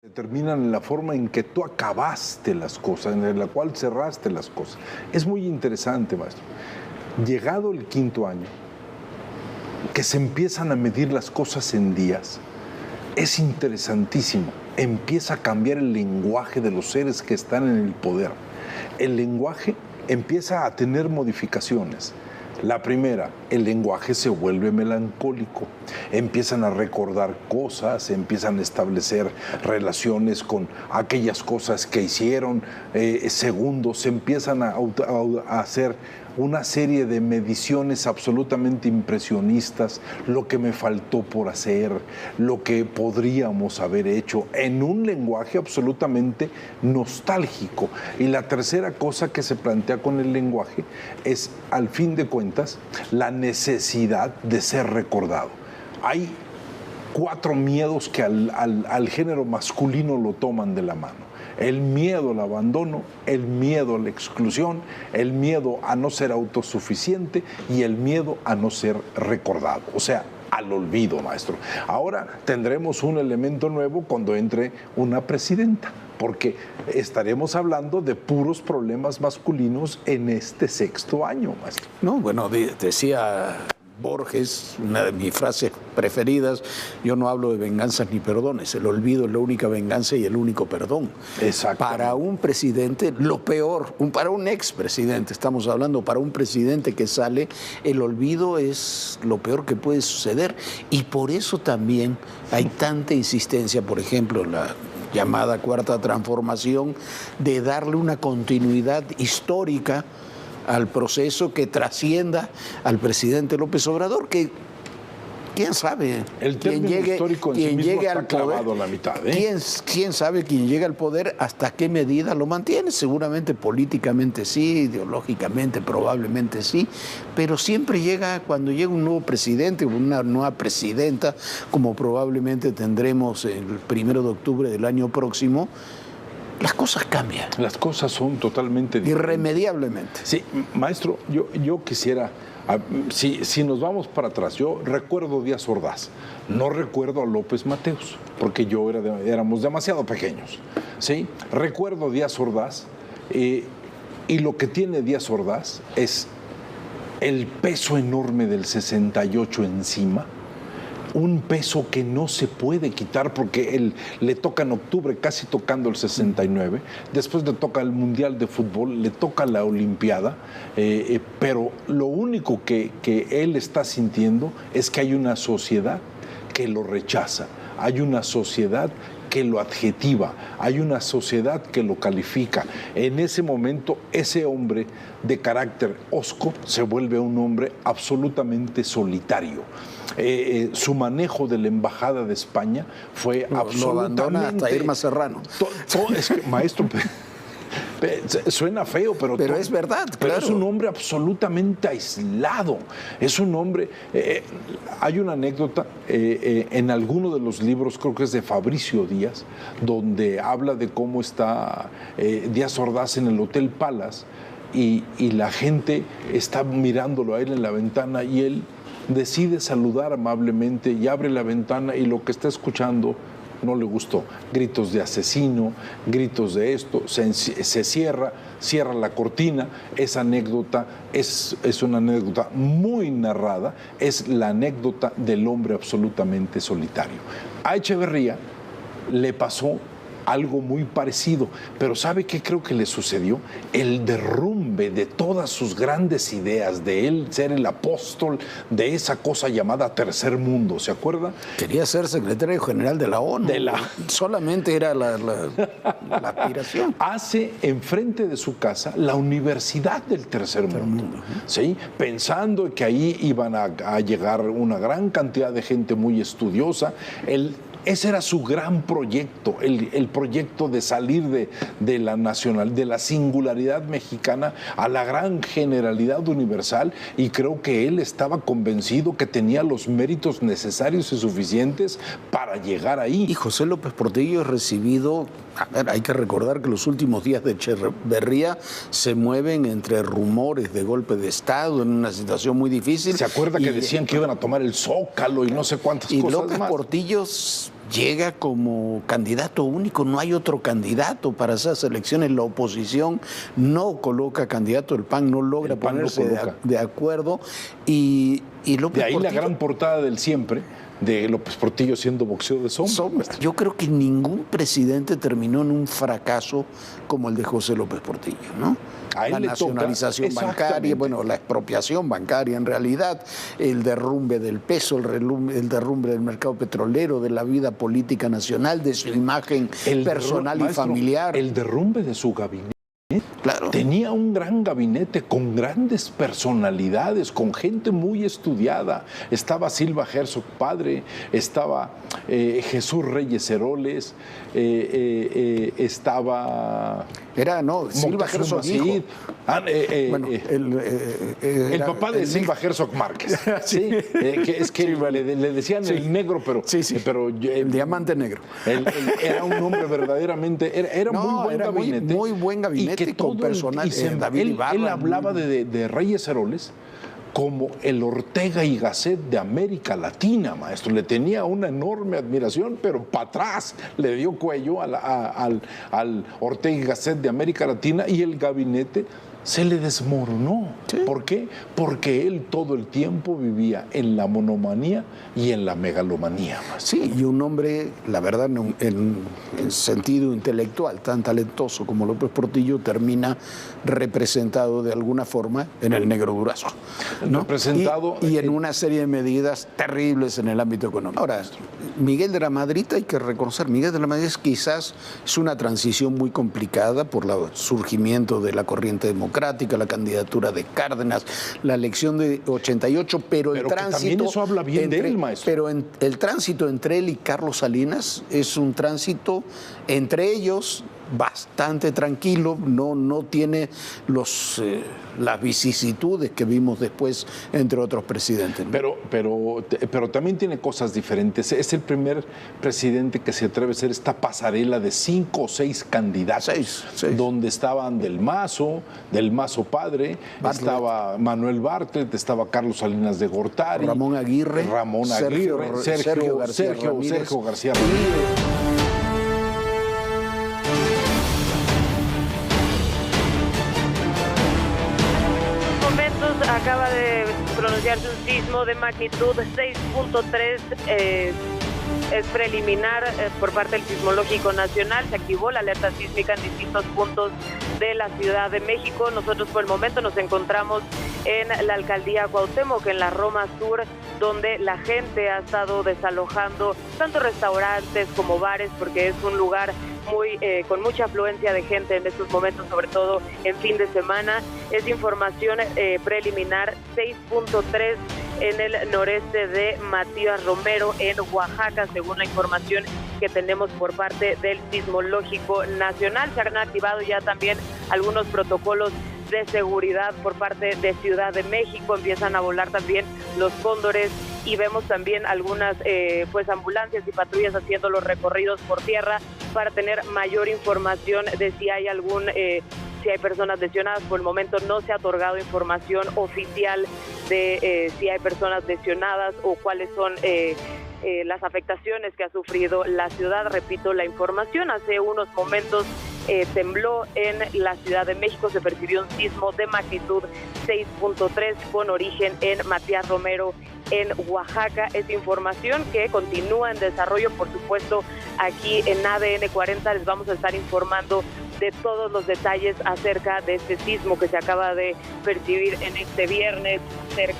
Determinan en la forma en que tú acabaste las cosas, en la cual cerraste las cosas. Es muy interesante, maestro. Llegado el 5.º año, que se empiezan a medir las cosas en días, es interesantísimo. Empieza a cambiar el lenguaje de los seres que están en el poder. El lenguaje empieza a tener modificaciones. La primera, el lenguaje se vuelve melancólico, empiezan a recordar cosas, empiezan a establecer relaciones con aquellas cosas que hicieron, segundos, se empiezan a hacer una serie de mediciones absolutamente impresionistas, lo que me faltó por hacer, lo que podríamos haber hecho, en un lenguaje absolutamente nostálgico. Y la tercera cosa que se plantea con el lenguaje es, al fin de cuentas, la necesidad de ser recordado. Hay 4 miedos que al género masculino lo toman de la mano. El miedo al abandono, el miedo a la exclusión, el miedo a no ser autosuficiente y el miedo a no ser recordado, o sea, al olvido, maestro. Ahora tendremos un elemento nuevo cuando entre una presidenta, porque estaremos hablando de puros problemas masculinos en este 6.º año, maestro. No, bueno, decía Borges, una de mis frases preferidas: yo no hablo de venganzas ni perdones, el olvido es la única venganza y el único perdón. Exacto. Para un presidente, lo peor, para un expresidente, estamos hablando, para un presidente que sale, el olvido es lo peor que puede suceder. Y por eso también hay tanta insistencia, por ejemplo, la llamada Cuarta Transformación, de darle una continuidad histórica al proceso que trascienda al presidente López Obrador, que quién sabe el quién llegue, histórico en sí mismo está al poder, clavado a la mitad, ¿eh? ¿Quién sabe quién llega al poder, hasta qué medida lo mantiene? Seguramente políticamente sí, ideológicamente probablemente sí, pero siempre llega, cuando llega un nuevo presidente o una nueva presidenta, como probablemente tendremos el 1 de octubre del año próximo, las cosas cambian. Las cosas son totalmente diferentes. Irremediablemente. Sí, maestro, yo quisiera, si nos vamos para atrás, yo recuerdo Díaz Ordaz, no recuerdo a López Mateos, porque éramos demasiado pequeños, ¿sí? Recuerdo Díaz Ordaz, y lo que tiene Díaz Ordaz es el peso enorme del 68 encima, un peso que no se puede quitar porque él le toca en octubre, casi tocando el 69, después le toca el Mundial de Fútbol, le toca la Olimpiada, pero lo único que él está sintiendo es que hay una sociedad que lo rechaza, hay una sociedad que lo adjetiva, hay una sociedad que lo califica. En ese momento, ese hombre de carácter hosco se vuelve un hombre absolutamente solitario. Su manejo de la Embajada de España fue absolutamente... Lo abandona hasta Irma Serrano. Es que, maestro... Suena feo, pero es verdad, pero claro. Es un hombre absolutamente aislado. Es un hombre... hay una anécdota en alguno de los libros, creo que es de Fabricio Díaz, donde habla de cómo está Díaz Ordaz en el Hotel Palace y la gente está mirándolo a él en la ventana y él decide saludar amablemente y abre la ventana y lo que está escuchando no le gustó. Gritos de asesino, gritos de esto, se cierra la cortina. Esa anécdota es una anécdota muy narrada, es la anécdota del hombre absolutamente solitario. A Echeverría le pasó algo muy parecido, pero ¿sabe qué creo que le sucedió? El derrumbe de todas sus grandes ideas, de él ser el apóstol de esa cosa llamada Tercer Mundo, ¿se acuerda? Quería ser secretario general de la ONU. Solamente era la aspiración. Hace enfrente de su casa la Universidad del Tercer Mundo, ¿sí? Pensando que ahí iban a llegar una gran cantidad de gente muy estudiosa. Ese era su gran proyecto, el proyecto de salir de la singularidad mexicana a la gran generalidad universal, y creo que él estaba convencido que tenía los méritos necesarios y suficientes para llegar ahí. Y José López Portillo es recibido, hay que recordar que los últimos días de Echeverría se mueven entre rumores de golpe de Estado en una situación muy difícil. ¿Se acuerda que decían que iban a tomar el Zócalo y no sé cuántas cosas más? Y López Portillo llega como candidato único, no hay otro candidato para esas elecciones, la oposición no coloca candidato, el PAN no logra ponerse de acuerdo y López de ahí Portillo, la gran portada del siempre de López Portillo siendo boxeo de sombra. Yo creo que ningún presidente terminó en un fracaso como el de José López Portillo, ¿no? La nacionalización bancaria, bueno, la expropiación bancaria en realidad, el derrumbe del peso, el derrumbe del mercado petrolero, de la vida política nacional, de su imagen personal y familiar. El derrumbe de su gabinete. Claro. Tenía un gran gabinete con grandes personalidades, con gente muy estudiada. Estaba Silva Herzog padre, estaba Jesús Reyes Heroles, estaba... Silva Herzog hijo. El papá de Silva Herzog Márquez. Sí, le decían el negro, pero... pero el diamante negro. Era un hombre verdaderamente... Era muy buen gabinete. Muy buen gabinete y con personal. Él hablaba de Reyes Heroles como el Ortega y Gasset de América Latina, maestro. Le tenía una enorme admiración, pero para atrás le dio cuello al Ortega y Gasset de América Latina y el gabinete se le desmoronó. ¿Sí? ¿Por qué? Porque él todo el tiempo vivía en la monomanía y en la megalomanía. Sí, y un hombre, la verdad, en sentido intelectual, tan talentoso como López Portillo, termina representado de alguna forma en el negro Durazo, ¿no? Representado y en una serie de medidas terribles en el ámbito económico. Ahora, Miguel de la Madrid, hay que reconocer, Miguel de la Madrid quizás es una transición muy complicada por el surgimiento de la corriente democrática, la candidatura de Cárdenas, la elección de 88, pero el tránsito... También eso habla bien de él, maestro. Pero el tránsito entre él y Carlos Salinas es un tránsito entre ellos bastante tranquilo, no tiene las vicisitudes que vimos después entre otros presidentes, ¿no? Pero también tiene cosas diferentes. Es el primer presidente que se atreve a hacer esta pasarela de 5 o 6 candidatos, donde estaban del Mazo padre, estaba Manuel Bartlett, estaba Carlos Salinas de Gortari, Ramón Aguirre, Sergio García Ramírez. Acaba de pronunciarse un sismo de magnitud 6.3, es preliminar por parte del Sismológico Nacional. Se activó la alerta sísmica en distintos puntos de la Ciudad de México. Nosotros por el momento nos encontramos en la alcaldía Cuauhtémoc, en la Roma Sur, donde la gente ha estado desalojando tanto restaurantes como bares, porque es un lugar con mucha afluencia de gente en estos momentos, sobre todo en fin de semana. Es información preliminar, 6.3 en el noreste de Matías Romero, en Oaxaca, según la información que tenemos por parte del Sismológico Nacional. Se han activado ya también algunos protocolos de seguridad por parte de Ciudad de México. Empiezan a volar también los cóndores y vemos también algunas ambulancias y patrullas haciendo los recorridos por tierra para tener mayor información de si hay si hay personas lesionadas. Por el momento no se ha otorgado información oficial de si hay personas lesionadas o cuáles son las afectaciones que ha sufrido la ciudad. Repito la información, hace unos momentos tembló en la Ciudad de México, se percibió un sismo de magnitud 6.3 con origen en Matías Romero, en Oaxaca. Es información que continúa en desarrollo, por supuesto, aquí en ADN 40 les vamos a estar informando de todos los detalles acerca de este sismo que se acaba de percibir en este viernes cerca